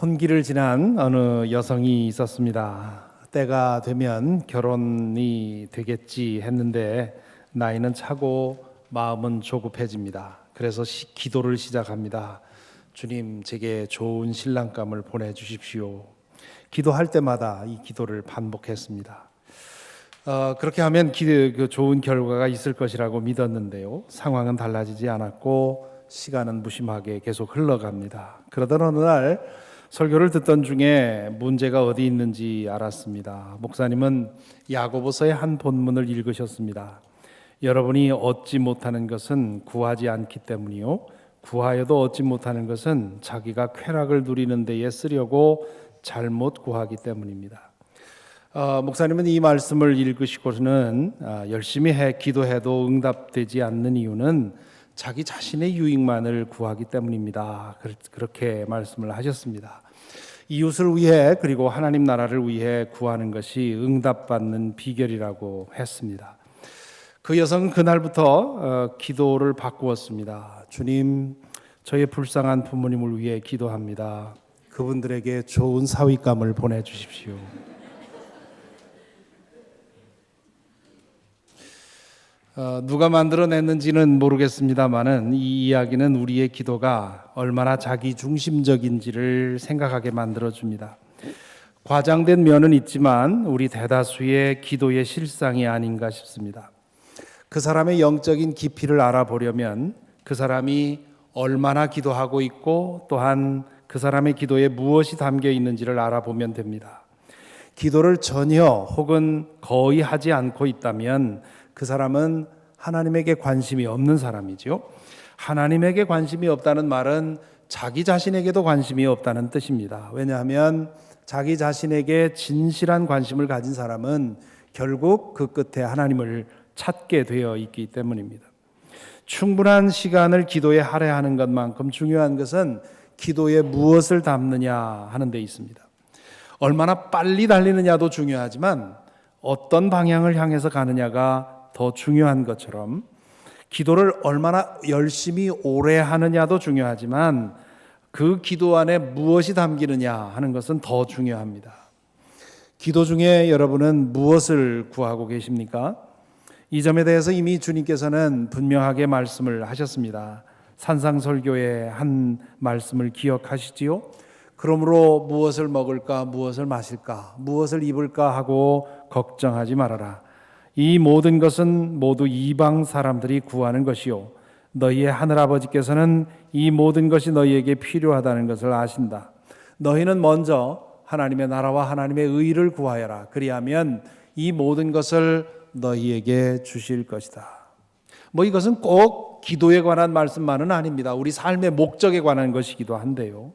혼기를 지난 어느 여성이 있었습니다. 때가 되면 결혼이 되겠지 했는데 나이는 차고 마음은 조급해집니다. 그래서 기도를 시작합니다. 주님, 제게 좋은 신랑감을 보내주십시오. 기도할 때마다 이 기도를 반복했습니다. 그렇게 하면 좋은 결과가 있을 것이라고 믿었는데요. 상황은 달라지지 않았고 시간은 무심하게 계속 흘러갑니다. 그러던 어느 날 설교를 듣던 중에 문제가 어디 있는지 알았습니다. 목사님은 야고보서의 한 본문을 읽으셨습니다. 여러분이 얻지 못하는 것은 구하지 않기 때문이요, 구하여도 얻지 못하는 것은 자기가 쾌락을 누리는 데에 쓰려고 잘못 구하기 때문입니다. 목사님은 이 말씀을 읽으시고는 열심히 기도해도 응답되지 않는 이유는 자기 자신의 유익만을 구하기 때문입니다. 그렇게 말씀을 하셨습니다. 이웃을 위해 그리고 하나님 나라를 위해 구하는 것이 응답받는 비결이라고 했습니다. 그 여성은 그날부터 기도를 바꾸었습니다. 주님, 저의 불쌍한 부모님을 위해 기도합니다. 그분들에게 좋은 사위감을 보내주십시오. 누가 만들어냈는지는 모르겠습니다만은 이 이야기는 우리의 기도가 얼마나 자기중심적인지를 생각하게 만들어줍니다. 과장된 면은 있지만 우리 대다수의 기도의 실상이 아닌가 싶습니다. 그 사람의 영적인 깊이를 알아보려면 그 사람이 얼마나 기도하고 있고 또한 그 사람의 기도에 무엇이 담겨 있는지를 알아보면 됩니다. 기도를 전혀 혹은 거의 하지 않고 있다면 그 사람은 하나님에게 관심이 없는 사람이죠. 하나님에게 관심이 없다는 말은 자기 자신에게도 관심이 없다는 뜻입니다. 왜냐하면 자기 자신에게 진실한 관심을 가진 사람은 결국 그 끝에 하나님을 찾게 되어 있기 때문입니다. 충분한 시간을 기도에 할애하는 것만큼 중요한 것은 기도에 무엇을 담느냐 하는 데 있습니다. 얼마나 빨리 달리느냐도 중요하지만 어떤 방향을 향해서 가느냐가 더 중요한 것처럼 기도를 얼마나 열심히 오래 하느냐도 중요하지만 그 기도 안에 무엇이 담기느냐 하는 것은 더 중요합니다. 기도 중에 여러분은 무엇을 구하고 계십니까? 이 점에 대해서 이미 주님께서는 분명하게 말씀을 하셨습니다. 산상설교의 한 말씀을 기억하시지요? 그러므로 무엇을 먹을까, 무엇을 마실까, 무엇을 입을까 하고 걱정하지 말아라. 이 모든 것은 모두 이방 사람들이 구하는 것이요, 너희의 하늘아버지께서는 이 모든 것이 너희에게 필요하다는 것을 아신다. 너희는 먼저 하나님의 나라와 하나님의 의를 구하여라. 그리하면 이 모든 것을 너희에게 주실 것이다. 이것은 꼭 기도에 관한 말씀만은 아닙니다. 우리 삶의 목적에 관한 것이기도 한데요.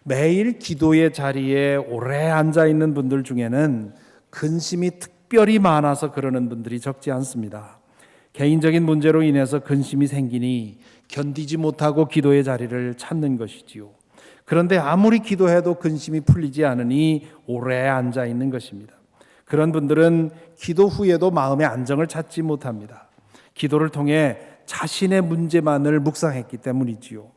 매일 기도의 자리에 오래 앉아 있는 분들 중에는 근심이 특별히 많아서 그러는 분들이 적지 않습니다. 개인적인 문제로 인해서 근심이 생기니 견디지 못하고 기도의 자리를 찾는 것이지요. 그런데 아무리 기도해도 근심이 풀리지 않으니 오래 앉아 있는 것입니다. 그런 분들은 기도 후에도 마음의 안정을 찾지 못합니다. 기도를 통해 자신의 문제만을 묵상했기 때문이지요.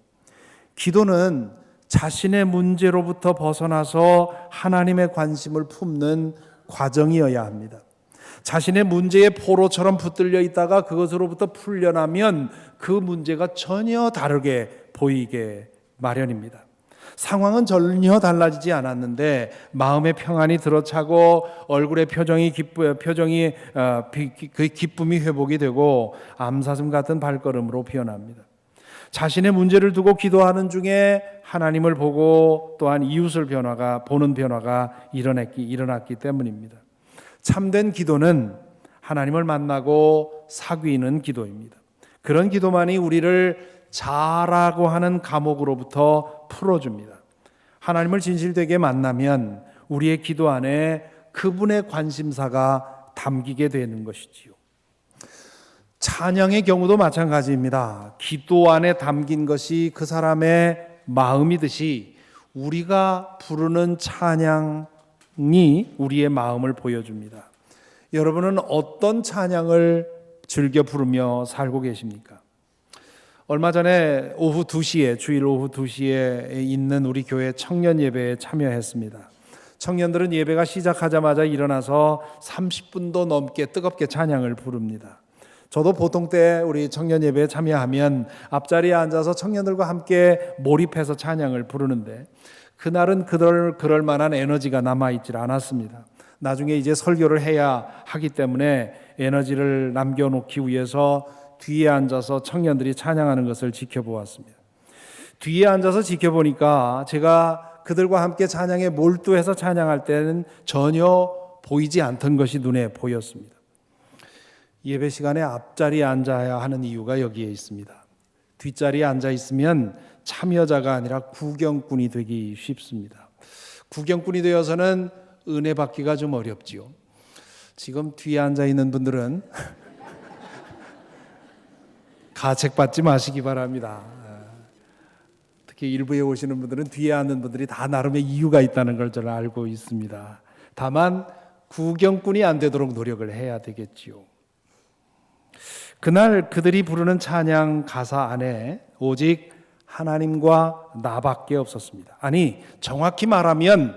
기도는 자신의 문제로부터 벗어나서 하나님의 관심을 품는 과정이어야 합니다. 자신의 문제의 포로처럼 붙들려 있다가 그것으로부터 풀려나면 그 문제가 전혀 다르게 보이게 마련입니다. 상황은 전혀 달라지지 않았는데 마음의 평안이 들어차고 얼굴의 그 기쁨이 회복이 되고 암사슴 같은 발걸음으로 피어납니다. 자신의 문제를 두고 기도하는 중에 하나님을 보고 또한 이웃을 보는 변화가 일어났기 때문입니다. 참된 기도는 하나님을 만나고 사귀는 기도입니다. 그런 기도만이 우리를 자라고 하는 감옥으로부터 풀어줍니다. 하나님을 진실되게 만나면 우리의 기도 안에 그분의 관심사가 담기게 되는 것이지요. 찬양의 경우도 마찬가지입니다. 기도 안에 담긴 것이 그 사람의 마음이듯이 우리가 부르는 찬양이 우리의 마음을 보여줍니다. 여러분은 어떤 찬양을 즐겨 부르며 살고 계십니까? 얼마 전에 오후 2시에 주일 오후 2시에 있는 우리 교회 청년 예배에 참여했습니다. 청년들은 예배가 시작하자마자 일어나서 30분도 넘게 뜨겁게 찬양을 부릅니다. 저도 보통 때 우리 청년 예배에 참여하면 앞자리에 앉아서 청년들과 함께 몰입해서 찬양을 부르는데 그날은 그럴 만한 에너지가 남아있질 않았습니다. 나중에 이제 설교를 해야 하기 때문에 에너지를 남겨놓기 위해서 뒤에 앉아서 청년들이 찬양하는 것을 지켜보았습니다. 뒤에 앉아서 지켜보니까 제가 그들과 함께 찬양에 몰두해서 찬양할 때는 전혀 보이지 않던 것이 눈에 보였습니다. 예배 시간에 앞자리에 앉아야 하는 이유가 여기에 있습니다. 뒷자리에 앉아 있으면 참여자가 아니라 구경꾼이 되기 쉽습니다. 구경꾼이 되어서는 은혜 받기가 좀 어렵지요. 지금 뒤에 앉아 있는 분들은 가책받지 마시기 바랍니다. 특히 일부에 오시는 분들은 뒤에 앉는 분들이 다 나름의 이유가 있다는 걸 저는 알고 있습니다. 다만 구경꾼이 안 되도록 노력을 해야 되겠지요. 그날 그들이 부르는 찬양 가사 안에 오직 하나님과 나밖에 없었습니다. 아니, 정확히 말하면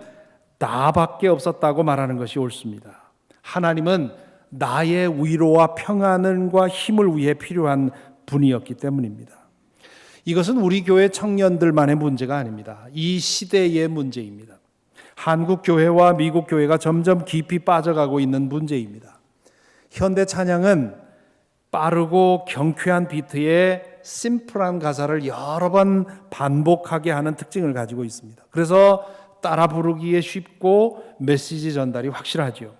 나밖에 없었다고 말하는 것이 옳습니다. 하나님은 나의 위로와 평안과 힘을 위해 필요한 분이었기 때문입니다. 이것은 우리 교회 청년들만의 문제가 아닙니다. 이 시대의 문제입니다. 한국 교회와 미국 교회가 점점 깊이 빠져가고 있는 문제입니다. 현대 찬양은 빠르고 경쾌한 비트에 심플한 가사를 여러 번 반복하게 하는 특징을 가지고 있습니다. 그래서 따라 부르기에 쉽고 메시지 전달이 확실하죠.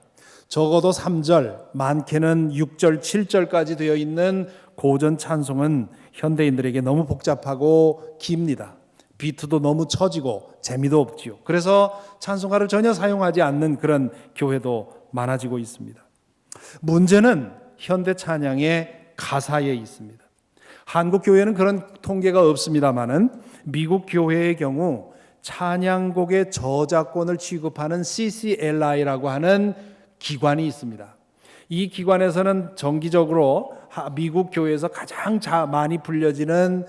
적어도 3절, 많게는 6절, 7절까지 되어 있는 고전 찬송은 현대인들에게 너무 복잡하고 깁니다. 비트도 너무 처지고 재미도 없지요. 그래서 찬송가를 전혀 사용하지 않는 그런 교회도 많아지고 있습니다. 문제는 현대 찬양의 가사에 있습니다. 한국 교회는 그런 통계가 없습니다만은 미국 교회의 경우 찬양곡의 저작권을 취급하는 CCLI라고 하는 기관이 있습니다. 이 기관에서는 정기적으로 미국 교회에서 가장 많이 불려지는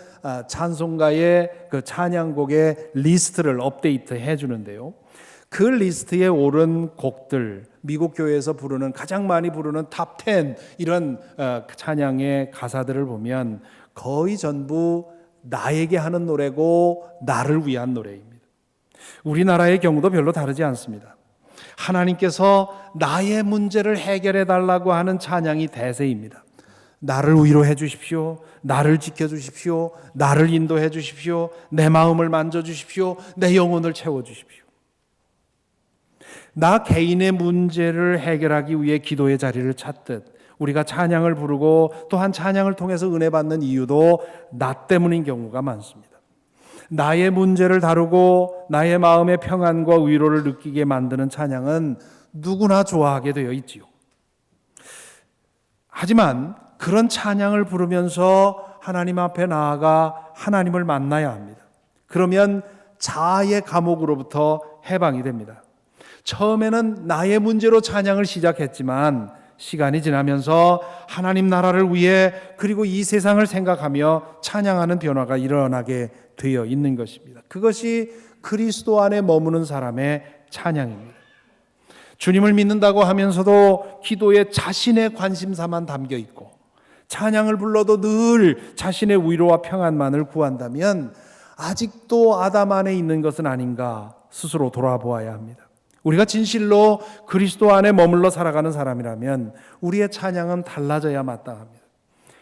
찬송가의 그 찬양곡의 리스트를 업데이트해 주는데요. 그 리스트에 오른 곡들, 미국 교회에서 부르는 가장 많이 부르는 탑 10 이런 찬양의 가사들을 보면 거의 전부 나에게 하는 노래고 나를 위한 노래입니다. 우리나라의 경우도 별로 다르지 않습니다. 하나님께서 나의 문제를 해결해 달라고 하는 찬양이 대세입니다. 나를 위로해 주십시오. 나를 지켜 주십시오. 나를 인도해 주십시오. 내 마음을 만져 주십시오. 내 영혼을 채워 주십시오. 나 개인의 문제를 해결하기 위해 기도의 자리를 찾듯 우리가 찬양을 부르고 또한 찬양을 통해서 은혜 받는 이유도 나 때문인 경우가 많습니다. 나의 문제를 다루고 나의 마음의 평안과 위로를 느끼게 만드는 찬양은 누구나 좋아하게 되어 있지요. 하지만 그런 찬양을 부르면서 하나님 앞에 나아가 하나님을 만나야 합니다. 그러면 자아의 감옥으로부터 해방이 됩니다. 처음에는 나의 문제로 찬양을 시작했지만 시간이 지나면서 하나님 나라를 위해 그리고 이 세상을 생각하며 찬양하는 변화가 일어나게 되어 있는 것입니다. 그것이 그리스도 안에 머무는 사람의 찬양입니다. 주님을 믿는다고 하면서도 기도에 자신의 관심사만 담겨 있고 찬양을 불러도 늘 자신의 위로와 평안만을 구한다면 아직도 아담 안에 있는 것은 아닌가 스스로 돌아보아야 합니다. 우리가 진실로 그리스도 안에 머물러 살아가는 사람이라면 우리의 찬양은 달라져야 마땅합니다.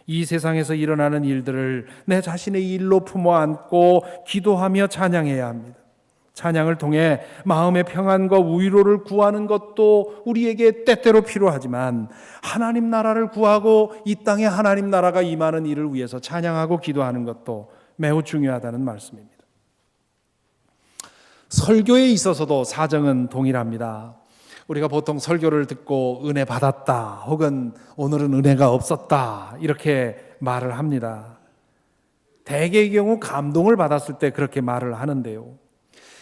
이 세상에서 일어나는 일들을 내 자신의 일로 품어 안고 기도하며 찬양해야 합니다. 찬양을 통해 마음의 평안과 위로를 구하는 것도 우리에게 때때로 필요하지만 하나님 나라를 구하고 이 땅에 하나님 나라가 임하는 일을 위해서 찬양하고 기도하는 것도 매우 중요하다는 말씀입니다. 설교에 있어서도 사정은 동일합니다. 우리가 보통 설교를 듣고 은혜 받았다 혹은 오늘은 은혜가 없었다 이렇게 말을 합니다. 대개의 경우 감동을 받았을 때 그렇게 말을 하는데요.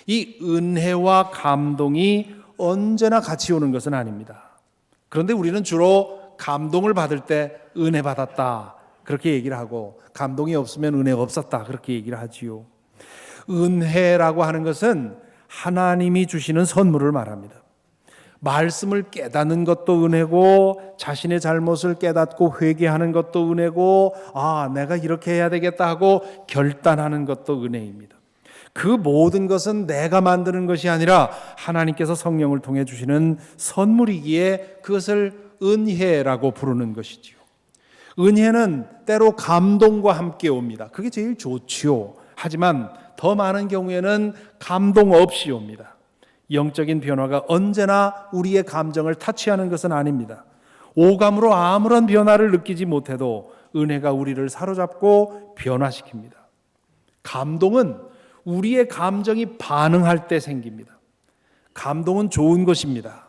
이 은혜와 감동이 언제나 같이 오는 것은 아닙니다. 그런데 우리는 주로 감동을 받을 때 은혜 받았다 그렇게 얘기를 하고, 감동이 없으면 은혜가 없었다 그렇게 얘기를 하지요. 은혜라고 하는 것은 하나님이 주시는 선물을 말합니다. 말씀을 깨닫는 것도 은혜고, 자신의 잘못을 깨닫고 회개하는 것도 은혜고, 내가 이렇게 해야 되겠다 하고 결단하는 것도 은혜입니다. 그 모든 것은 내가 만드는 것이 아니라 하나님께서 성령을 통해 주시는 선물이기에 그것을 은혜라고 부르는 것이지요. 은혜는 때로 감동과 함께 옵니다. 그게 제일 좋지요. 하지만 더 많은 경우에는 감동 없이 옵니다. 영적인 변화가 언제나 우리의 감정을 타치하는 것은 아닙니다. 오감으로 아무런 변화를 느끼지 못해도 은혜가 우리를 사로잡고 변화시킵니다. 감동은 우리의 감정이 반응할 때 생깁니다. 감동은 좋은 것입니다.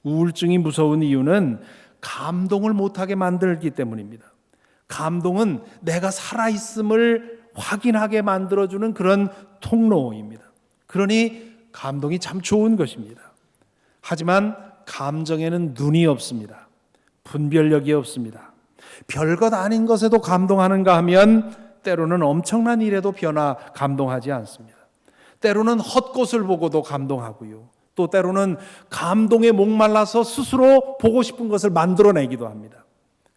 우울증이 무서운 이유는 감동을 못하게 만들기 때문입니다. 감동은 내가 살아있음을 확인하게 만들어주는 그런 통로입니다. 그러니 감동이 참 좋은 것입니다. 하지만 감정에는 눈이 없습니다. 분별력이 없습니다. 별것 아닌 것에도 감동하는가 하면 때로는 엄청난 일에도 감동하지 않습니다. 때로는 헛것을 보고도 감동하고요. 또 때로는 감동에 목말라서 스스로 보고 싶은 것을 만들어내기도 합니다.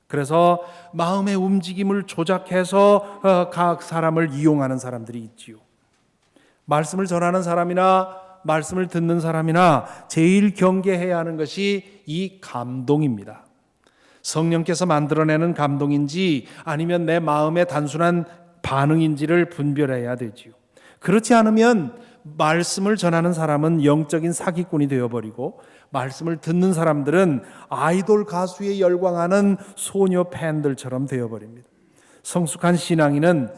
그래서 마음의 움직임을 조작해서 각 사람을 이용하는 사람들이 있지요. 말씀을 전하는 사람이나 말씀을 듣는 사람이나 제일 경계해야 하는 것이 이 감동입니다. 성령께서 만들어내는 감동인지 아니면 내 마음의 단순한 반응인지를 분별해야 되지요. 그렇지 않으면 말씀을 전하는 사람은 영적인 사기꾼이 되어버리고, 말씀을 듣는 사람들은 아이돌 가수에 열광하는 소녀 팬들처럼 되어버립니다. 성숙한 신앙인은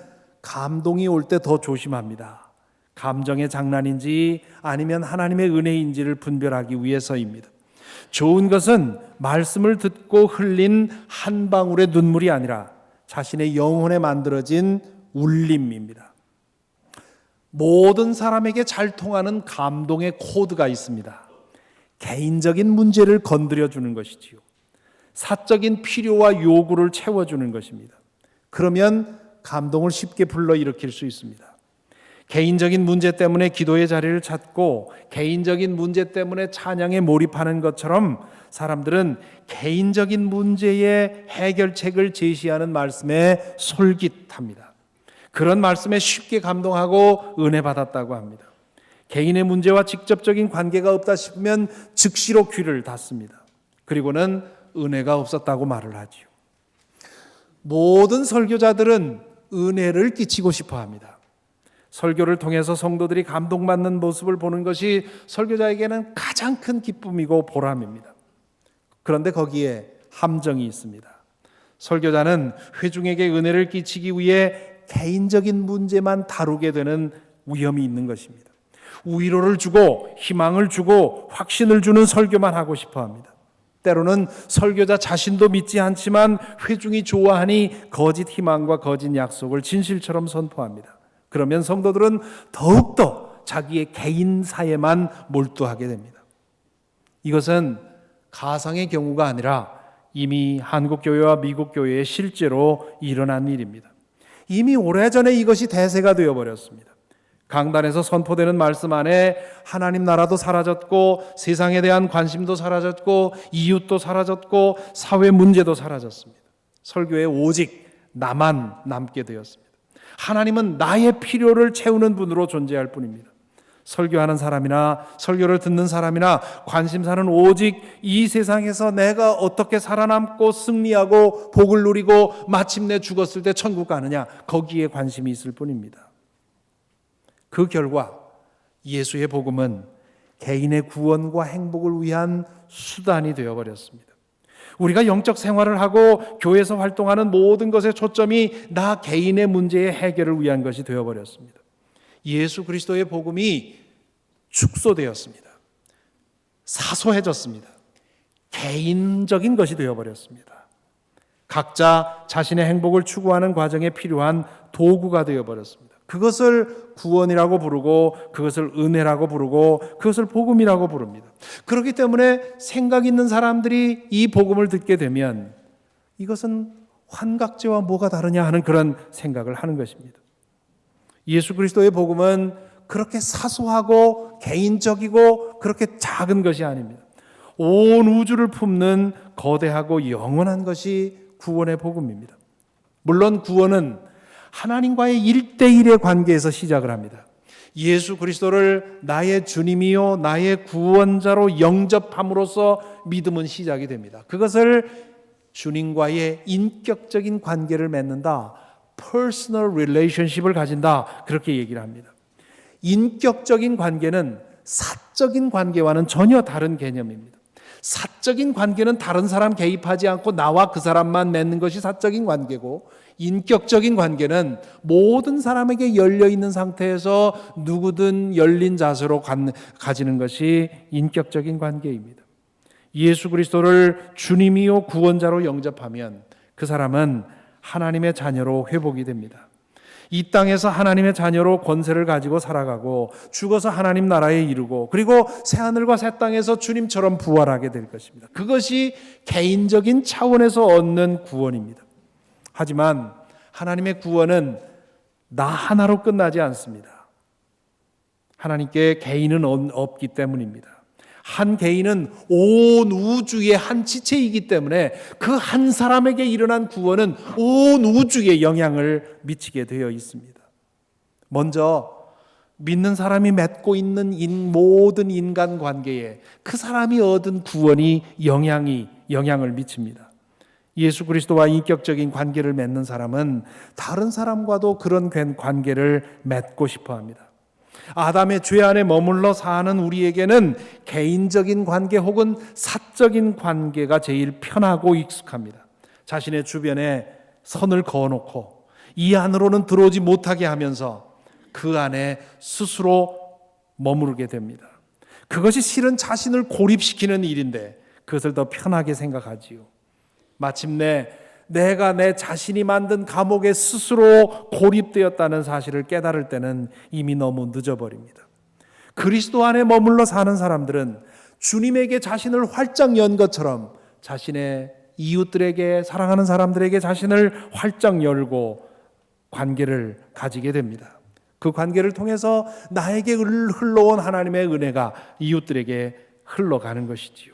감동이 올 때 더 조심합니다. 감정의 장난인지 아니면 하나님의 은혜인지를 분별하기 위해서입니다. 좋은 것은 말씀을 듣고 흘린 한 방울의 눈물이 아니라 자신의 영혼에 만들어진 울림입니다. 모든 사람에게 잘 통하는 감동의 코드가 있습니다. 개인적인 문제를 건드려 주는 것이지요. 사적인 필요와 요구를 채워주는 것입니다. 그러면 감동을 쉽게 불러일으킬 수 있습니다. 개인적인 문제 때문에 기도의 자리를 찾고 개인적인 문제 때문에 찬양에 몰입하는 것처럼 사람들은 개인적인 문제의 해결책을 제시하는 말씀에 솔깃합니다. 그런 말씀에 쉽게 감동하고 은혜 받았다고 합니다. 개인의 문제와 직접적인 관계가 없다 싶으면 즉시로 귀를 닫습니다. 그리고는 은혜가 없었다고 말을 하지요. 모든 설교자들은 은혜를 끼치고 싶어 합니다. 설교를 통해서 성도들이 감동받는 모습을 보는 것이 설교자에게는 가장 큰 기쁨이고 보람입니다. 그런데 거기에 함정이 있습니다. 설교자는 회중에게 은혜를 끼치기 위해 개인적인 문제만 다루게 되는 위험이 있는 것입니다. 위로를 주고 희망을 주고 확신을 주는 설교만 하고 싶어 합니다. 때로는 설교자 자신도 믿지 않지만 회중이 좋아하니 거짓 희망과 거짓 약속을 진실처럼 선포합니다. 그러면 성도들은 더욱더 자기의 개인사에만 몰두하게 됩니다. 이것은 가상의 경우가 아니라 이미 한국교회와 미국교회에 실제로 일어난 일입니다. 이미 오래전에 이것이 대세가 되어버렸습니다. 강단에서 선포되는 말씀 안에 하나님 나라도 사라졌고 세상에 대한 관심도 사라졌고 이웃도 사라졌고 사회 문제도 사라졌습니다. 설교에 오직 나만 남게 되었습니다. 하나님은 나의 필요를 채우는 분으로 존재할 뿐입니다. 설교하는 사람이나 설교를 듣는 사람이나 관심사는 오직 이 세상에서 내가 어떻게 살아남고 승리하고 복을 누리고 마침내 죽었을 때 천국 가느냐, 거기에 관심이 있을 뿐입니다. 그 결과 예수의 복음은 개인의 구원과 행복을 위한 수단이 되어버렸습니다. 우리가 영적 생활을 하고 교회에서 활동하는 모든 것의 초점이 나 개인의 문제의 해결을 위한 것이 되어버렸습니다. 예수 그리스도의 복음이 축소되었습니다. 사소해졌습니다. 개인적인 것이 되어버렸습니다. 각자 자신의 행복을 추구하는 과정에 필요한 도구가 되어버렸습니다. 그것을 구원이라고 부르고 그것을 은혜라고 부르고 그것을 복음이라고 부릅니다. 그렇기 때문에 생각 있는 사람들이 이 복음을 듣게 되면 이것은 환각제와 뭐가 다르냐 하는 그런 생각을 하는 것입니다. 예수 그리스도의 복음은 그렇게 사소하고 개인적이고 그렇게 작은 것이 아닙니다. 온 우주를 품는 거대하고 영원한 것이 구원의 복음입니다. 물론 구원은 하나님과의 1대1의 관계에서 시작을 합니다. 예수 그리스도를 나의 주님이요 나의 구원자로 영접함으로써 믿음은 시작이 됩니다. 그것을 주님과의 인격적인 관계를 맺는다, personal relationship을 가진다, 그렇게 얘기를 합니다. 인격적인 관계는 사적인 관계와는 전혀 다른 개념입니다. 사적인 관계는 다른 사람 개입하지 않고 나와 그 사람만 맺는 것이 사적인 관계고, 인격적인 관계는 모든 사람에게 열려있는 상태에서 누구든 열린 자세로 가지는 것이 인격적인 관계입니다. 예수 그리스도를 주님이요 구원자로 영접하면 그 사람은 하나님의 자녀로 회복이 됩니다. 이 땅에서 하나님의 자녀로 권세를 가지고 살아가고 죽어서 하나님 나라에 이르고 그리고 새하늘과 새 땅에서 주님처럼 부활하게 될 것입니다. 그것이 개인적인 차원에서 얻는 구원입니다. 하지만 하나님의 구원은 나 하나로 끝나지 않습니다. 하나님께 개인은 없기 때문입니다. 한 개인은 온 우주의 한 지체이기 때문에 그 한 사람에게 일어난 구원은 온 우주에 영향을 미치게 되어 있습니다. 먼저 믿는 사람이 맺고 있는 모든 인간 관계에 그 사람이 얻은 구원이 영향을 미칩니다. 예수 그리스도와 인격적인 관계를 맺는 사람은 다른 사람과도 그런 관계를 맺고 싶어 합니다. 아담의 죄 안에 머물러 사는 우리에게는 개인적인 관계 혹은 사적인 관계가 제일 편하고 익숙합니다. 자신의 주변에 선을 그어놓고 이 안으로는 들어오지 못하게 하면서 그 안에 스스로 머무르게 됩니다. 그것이 실은 자신을 고립시키는 일인데 그것을 더 편하게 생각하지요. 마침내 내가 내 자신이 만든 감옥에 스스로 고립되었다는 사실을 깨달을 때는 이미 너무 늦어버립니다. 그리스도 안에 머물러 사는 사람들은 주님에게 자신을 활짝 연 것처럼 자신의 이웃들에게, 사랑하는 사람들에게 자신을 활짝 열고 관계를 가지게 됩니다. 그 관계를 통해서 나에게 흘러온 하나님의 은혜가 이웃들에게 흘러가는 것이지요.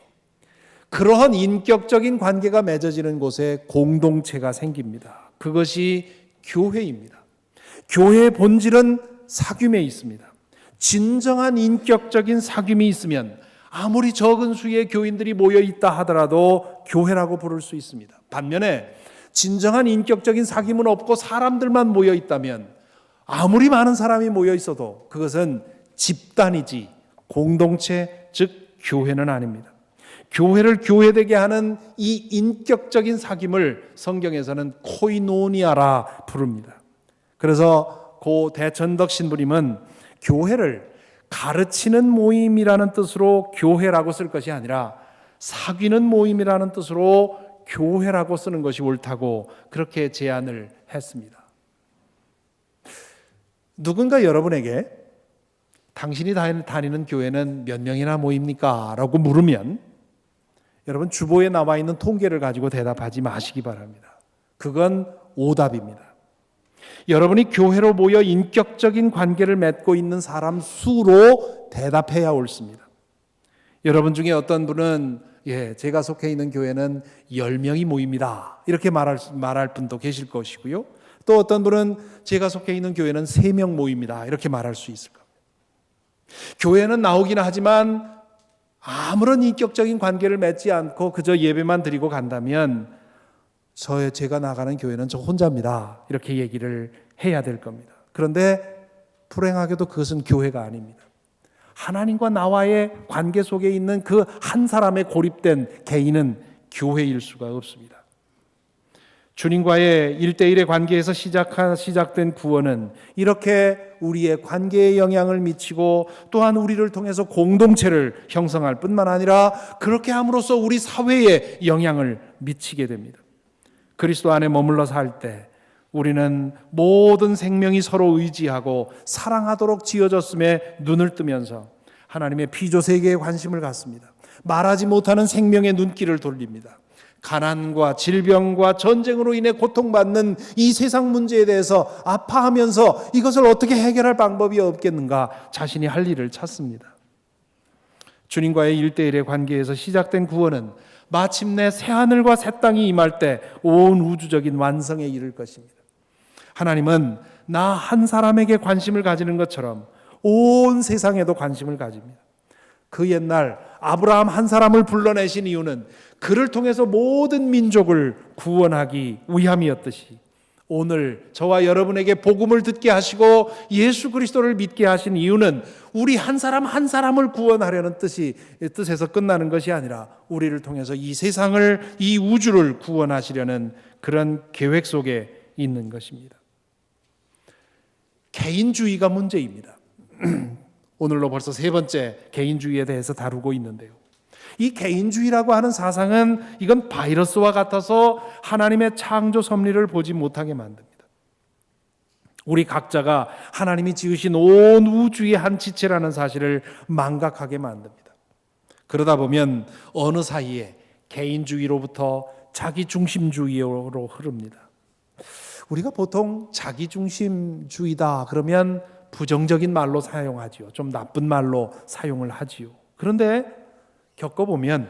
그러한 인격적인 관계가 맺어지는 곳에 공동체가 생깁니다. 그것이 교회입니다. 교회의 본질은 사귐에 있습니다. 진정한 인격적인 사귐이 있으면 아무리 적은 수의 교인들이 모여 있다 하더라도 교회라고 부를 수 있습니다. 반면에 진정한 인격적인 사귐은 없고 사람들만 모여 있다면 아무리 많은 사람이 모여 있어도 그것은 집단이지 공동체, 즉 교회는 아닙니다. 교회를 교회되게 하는 이 인격적인 사귐을 성경에서는 코이노니아라 부릅니다. 그래서 고 대천덕 신부님은 교회를 가르치는 모임이라는 뜻으로 교회라고 쓸 것이 아니라 사귀는 모임이라는 뜻으로 교회라고 쓰는 것이 옳다고 그렇게 제안을 했습니다. 누군가 여러분에게 당신이 다니는 교회는 몇 명이나 모입니까? 라고 물으면 여러분 주보에 나와 있는 통계를 가지고 대답하지 마시기 바랍니다. 그건 오답입니다. 여러분이 교회로 모여 인격적인 관계를 맺고 있는 사람 수로 대답해야 옳습니다. 여러분 중에 어떤 분은 제가 속해 있는 교회는 10명이 모입니다. 이렇게 말할 분도 계실 것이고요. 또 어떤 분은 제가 속해 있는 교회는 3명 모입니다. 이렇게 말할 수 있을 겁니다. 교회는 나오긴 하지만 아무런 인격적인 관계를 맺지 않고 그저 예배만 드리고 간다면 제가 나가는 교회는 저 혼자입니다. 이렇게 얘기를 해야 될 겁니다. 그런데 불행하게도 그것은 교회가 아닙니다. 하나님과 나와의 관계 속에 있는 그 한 사람의 고립된 개인은 교회일 수가 없습니다. 주님과의 1대1의 관계에서 시작된 구원은 이렇게 우리의 관계에 영향을 미치고 또한 우리를 통해서 공동체를 형성할 뿐만 아니라 그렇게 함으로써 우리 사회에 영향을 미치게 됩니다. 그리스도 안에 머물러 살 때 우리는 모든 생명이 서로 의지하고 사랑하도록 지어졌음에 눈을 뜨면서 하나님의 피조 세계에 관심을 갖습니다. 말하지 못하는 생명의 눈길을 돌립니다. 가난과 질병과 전쟁으로 인해 고통받는 이 세상 문제에 대해서 아파하면서 이것을 어떻게 해결할 방법이 없겠는가 자신이 할 일을 찾습니다. 주님과의 1대1의 관계에서 시작된 구원은 마침내 새하늘과 새 땅이 임할 때 온 우주적인 완성에 이를 것입니다. 하나님은 나 한 사람에게 관심을 가지는 것처럼 온 세상에도 관심을 가집니다. 그 옛날 아브라함 한 사람을 불러내신 이유는 그를 통해서 모든 민족을 구원하기 위함이었듯이 오늘 저와 여러분에게 복음을 듣게 하시고 예수 그리스도를 믿게 하신 이유는 우리 한 사람 한 사람을 구원하려는 뜻에서 끝나는 것이 아니라 우리를 통해서 이 세상을, 이 우주를 구원하시려는 그런 계획 속에 있는 것입니다. 개인주의가 문제입니다. 오늘로 벌써 세 번째 개인주의에 대해서 다루고 있는데요. 이 개인주의라고 하는 사상은 이건 바이러스와 같아서 하나님의 창조 섭리를 보지 못하게 만듭니다. 우리 각자가 하나님이 지으신 온 우주의 한 지체라는 사실을 망각하게 만듭니다. 그러다 보면 어느 사이에 개인주의로부터 자기중심주의로 흐릅니다. 우리가 보통 자기중심주의다 그러면 부정적인 말로 사용하지요. 좀 나쁜 말로 사용을 하지요. 그런데 겪어보면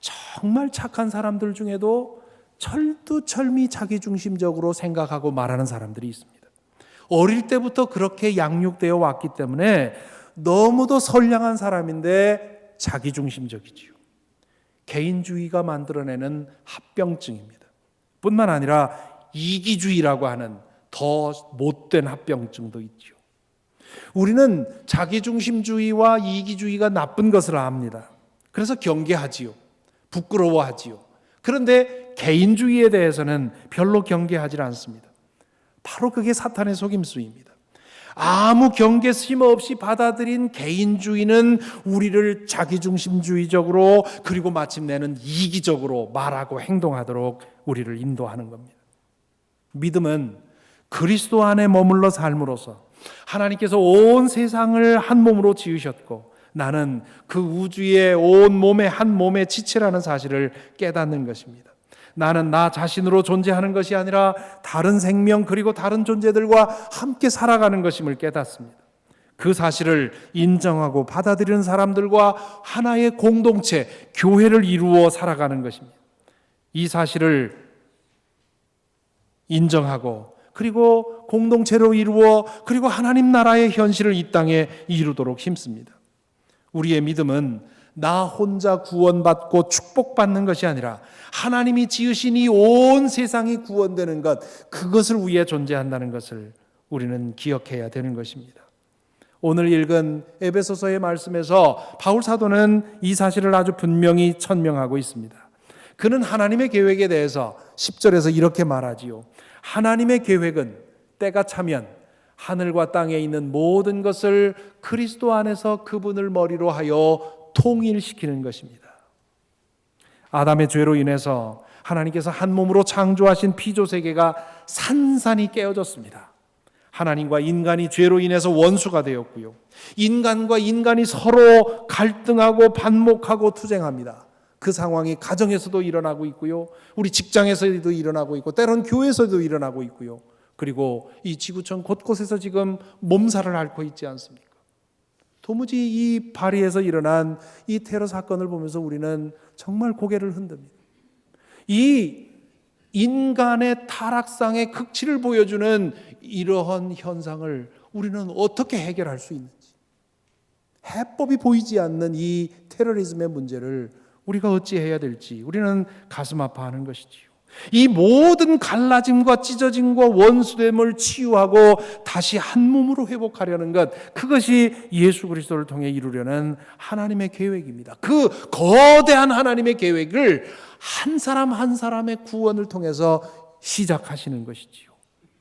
정말 착한 사람들 중에도 철두철미 자기중심적으로 생각하고 말하는 사람들이 있습니다. 어릴 때부터 그렇게 양육되어 왔기 때문에 너무도 선량한 사람인데 자기중심적이지요. 개인주의가 만들어내는 합병증입니다. 뿐만 아니라 이기주의라고 하는 더 못된 합병증도 있죠. 우리는 자기중심주의와 이기주의가 나쁜 것을 압니다. 그래서 경계하지요. 부끄러워하지요. 그런데 개인주의에 대해서는 별로 경계하지 않습니다. 바로 그게 사탄의 속임수입니다. 아무 경계심 없이 받아들인 개인주의는 우리를 자기중심주의적으로 그리고 마침내는 이기적으로 말하고 행동하도록 우리를 인도하는 겁니다. 믿음은 그리스도 안에 머물러 삶으로써 하나님께서 온 세상을 한 몸으로 지으셨고 나는 그 우주의 온 몸의 한 몸의 지체라는 사실을 깨닫는 것입니다. 나는 나 자신으로 존재하는 것이 아니라 다른 생명 그리고 다른 존재들과 함께 살아가는 것임을 깨닫습니다. 그 사실을 인정하고 받아들이는 사람들과 하나의 공동체, 교회를 이루어 살아가는 것입니다. 이 사실을 인정하고 그리고 공동체로 이루어 그리고 하나님 나라의 현실을 이 땅에 이루도록 힘씁니다. 우리의 믿음은 나 혼자 구원받고 축복받는 것이 아니라 하나님이 지으신 이 온 세상이 구원되는 것, 그것을 위해 존재한다는 것을 우리는 기억해야 되는 것입니다. 오늘 읽은 에베소서의 말씀에서 바울 사도는 이 사실을 아주 분명히 천명하고 있습니다. 그는 하나님의 계획에 대해서 10절에서 이렇게 말하지요. 하나님의 계획은 때가 차면 하늘과 땅에 있는 모든 것을 그리스도 안에서 그분을 머리로 하여 통일시키는 것입니다. 아담의 죄로 인해서 하나님께서 한 몸으로 창조하신 피조세계가 산산이 깨어졌습니다. 하나님과 인간이 죄로 인해서 원수가 되었고요. 인간과 인간이 서로 갈등하고 반목하고 투쟁합니다. 그 상황이 가정에서도 일어나고 있고요. 우리 직장에서도 일어나고 있고 때론 교회에서도 일어나고 있고요. 그리고 이 지구촌 곳곳에서 지금 몸살을 앓고 있지 않습니까? 도무지 이 파리에서 일어난 이 테러 사건을 보면서 우리는 정말 고개를 흔듭니다. 이 인간의 타락상의 극치를 보여주는 이러한 현상을 우리는 어떻게 해결할 수 있는지, 해법이 보이지 않는 이 테러리즘의 문제를 우리가 어찌해야 될지 우리는 가슴 아파하는 것이지요. 이 모든 갈라짐과 찢어짐과 원수됨을 치유하고 다시 한 몸으로 회복하려는 것, 그것이 예수 그리스도를 통해 이루려는 하나님의 계획입니다. 그 거대한 하나님의 계획을 한 사람 한 사람의 구원을 통해서 시작하시는 것이지요.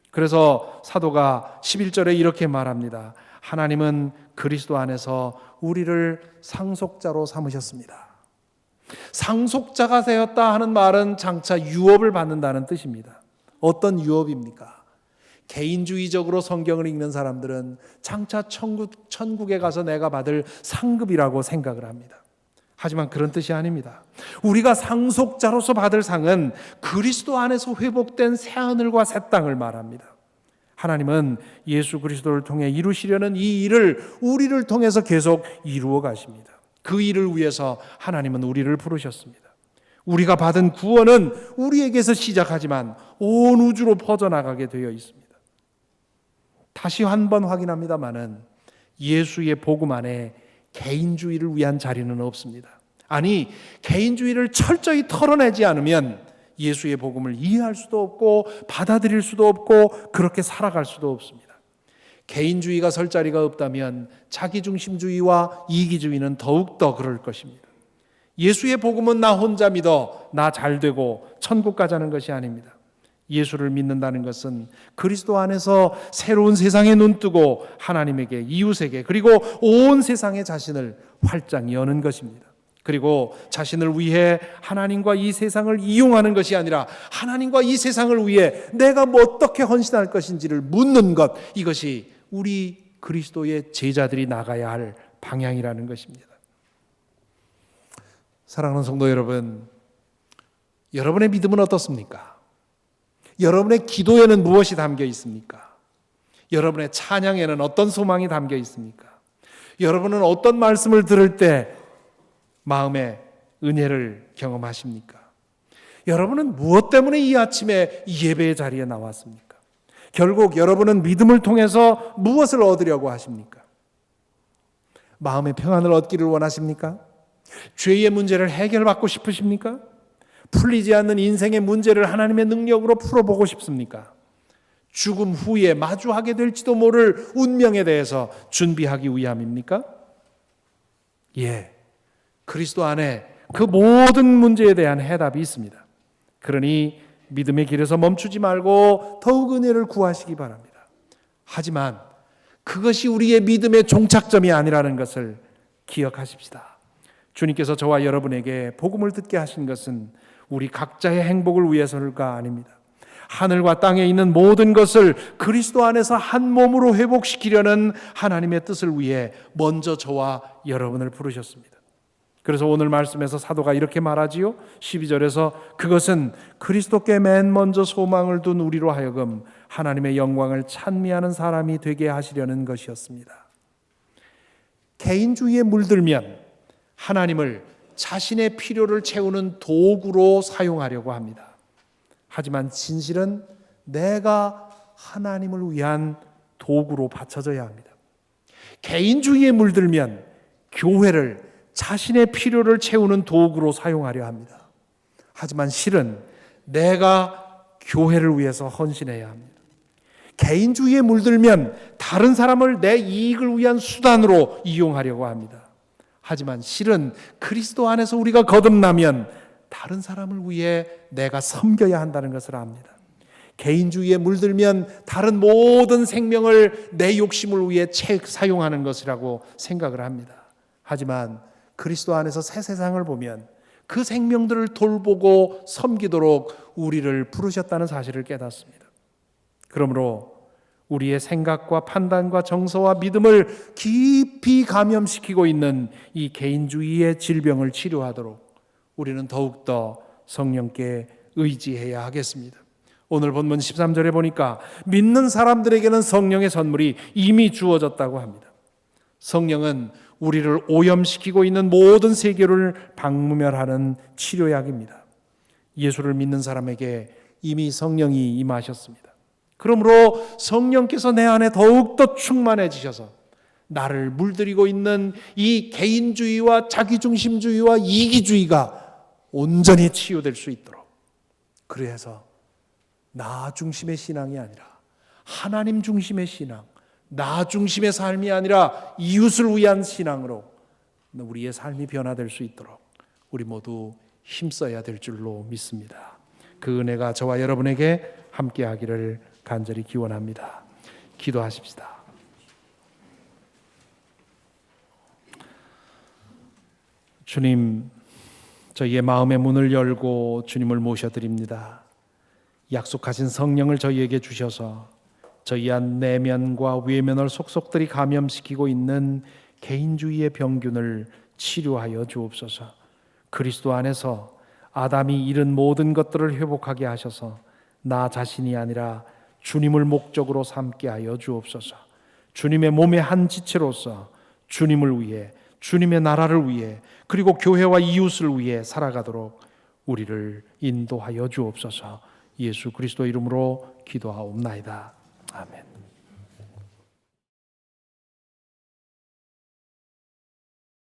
그래서 사도가 11절에 이렇게 말합니다. 하나님은 그리스도 안에서 우리를 상속자로 삼으셨습니다. 상속자가 되었다 하는 말은 장차 유업을 받는다는 뜻입니다. 어떤 유업입니까? 개인주의적으로 성경을 읽는 사람들은 장차 천국에 가서 내가 받을 상급이라고 생각을 합니다. 하지만 그런 뜻이 아닙니다. 우리가 상속자로서 받을 상은 그리스도 안에서 회복된 새하늘과 새 땅을 말합니다. 하나님은 예수 그리스도를 통해 이루시려는 이 일을 우리를 통해서 계속 이루어 가십니다. 그 일을 위해서 하나님은 우리를 부르셨습니다. 우리가 받은 구원은 우리에게서 시작하지만 온 우주로 퍼져나가게 되어 있습니다. 다시 한 번 확인합니다마는 예수의 복음 안에 개인주의를 위한 자리는 없습니다. 아니, 개인주의를 철저히 털어내지 않으면 예수의 복음을 이해할 수도 없고 받아들일 수도 없고 그렇게 살아갈 수도 없습니다. 개인주의가 설 자리가 없다면 자기중심주의와 이기주의는 더욱더 그럴 것입니다. 예수의 복음은 나 혼자 믿어 나 잘되고 천국 가자는 것이 아닙니다. 예수를 믿는다는 것은 그리스도 안에서 새로운 세상에 눈뜨고 하나님에게, 이웃에게, 그리고 온 세상에 자신을 활짝 여는 것입니다. 그리고 자신을 위해 하나님과 이 세상을 이용하는 것이 아니라 하나님과 이 세상을 위해 내가 어떻게 헌신할 것인지를 묻는 것, 이것이 우리 그리스도의 제자들이 나가야 할 방향이라는 것입니다. 사랑하는 성도 여러분, 여러분의 믿음은 어떻습니까? 여러분의 기도에는 무엇이 담겨 있습니까? 여러분의 찬양에는 어떤 소망이 담겨 있습니까? 여러분은 어떤 말씀을 들을 때 마음의 은혜를 경험하십니까? 여러분은 무엇 때문에 이 아침에 이 예배의 자리에 나왔습니까? 결국 여러분은 믿음을 통해서 무엇을 얻으려고 하십니까? 마음의 평안을 얻기를 원하십니까? 죄의 문제를 해결받고 싶으십니까? 풀리지 않는 인생의 문제를 하나님의 능력으로 풀어보고 싶습니까? 죽음 후에 마주하게 될지도 모를 운명에 대해서 준비하기 위함입니까? 예, 그리스도 안에 그 모든 문제에 대한 해답이 있습니다. 그러니 믿음의 길에서 멈추지 말고 더욱 은혜를 구하시기 바랍니다. 하지만 그것이 우리의 믿음의 종착점이 아니라는 것을 기억하십시다. 주님께서 저와 여러분에게 복음을 듣게 하신 것은 우리 각자의 행복을 위해서가 아닙니다. 하늘과 땅에 있는 모든 것을 그리스도 안에서 한 몸으로 회복시키려는 하나님의 뜻을 위해 먼저 저와 여러분을 부르셨습니다. 그래서 오늘 말씀에서 사도가 이렇게 말하지요. 12절에서 그것은 그리스도께 맨 먼저 소망을 둔 우리로 하여금 하나님의 영광을 찬미하는 사람이 되게 하시려는 것이었습니다. 개인주의에 물들면 하나님을 자신의 필요를 채우는 도구로 사용하려고 합니다. 하지만 진실은 내가 하나님을 위한 도구로 바쳐져야 합니다. 개인주의에 물들면 교회를 자신의 필요를 채우는 도구로 사용하려 합니다. 하지만 실은 내가 교회를 위해서 헌신해야 합니다. 개인주의에 물들면 다른 사람을 내 이익을 위한 수단으로 이용하려고 합니다. 하지만 실은 그리스도 안에서 우리가 거듭나면 다른 사람을 위해 내가 섬겨야 한다는 것을 압니다. 개인주의에 물들면 다른 모든 생명을 내 욕심을 위해 사용하는 것이라고 생각을 합니다. 하지만 그리스도 안에서 새 세상을 보면 그 생명들을 돌보고 섬기도록 우리를 부르셨다는 사실을 깨닫습니다. 그러므로 우리의 생각과 판단과 정서와 믿음을 깊이 감염시키고 있는 이 개인주의의 질병을 치료하도록 우리는 더욱더 성령께 의지해야 하겠습니다. 오늘 본문 13절에 보니까 믿는 사람들에게는 성령의 선물이 이미 주어졌다고 합니다. 성령은 우리를 오염시키고 있는 모든 세계를 박멸하는 치료약입니다. 예수를 믿는 사람에게 이미 성령이 임하셨습니다. 그러므로 성령께서 내 안에 더욱더 충만해지셔서 나를 물들이고 있는 이 개인주의와 자기중심주의와 이기주의가 온전히 치유될 수 있도록, 그래서 나 중심의 신앙이 아니라 하나님 중심의 신앙, 나 중심의 삶이 아니라 이웃을 위한 신앙으로 우리의 삶이 변화될 수 있도록 우리 모두 힘써야 될 줄로 믿습니다. 그 은혜가 저와 여러분에게 함께하기를 간절히 기원합니다. 기도하십시다. 주님, 저희의 마음의 문을 열고 주님을 모셔드립니다. 약속하신 성령을 저희에게 주셔서 저희 안 내면과 외면을 속속들이 감염시키고 있는 개인주의의 병균을 치료하여 주옵소서. 그리스도 안에서 아담이 잃은 모든 것들을 회복하게 하셔서 나 자신이 아니라 주님을 목적으로 삼게 하여 주옵소서. 주님의 몸의 한 지체로서 주님을 위해, 주님의 나라를 위해, 그리고 교회와 이웃을 위해 살아가도록 우리를 인도하여 주옵소서. 예수 그리스도 이름으로 기도하옵나이다. 아멘.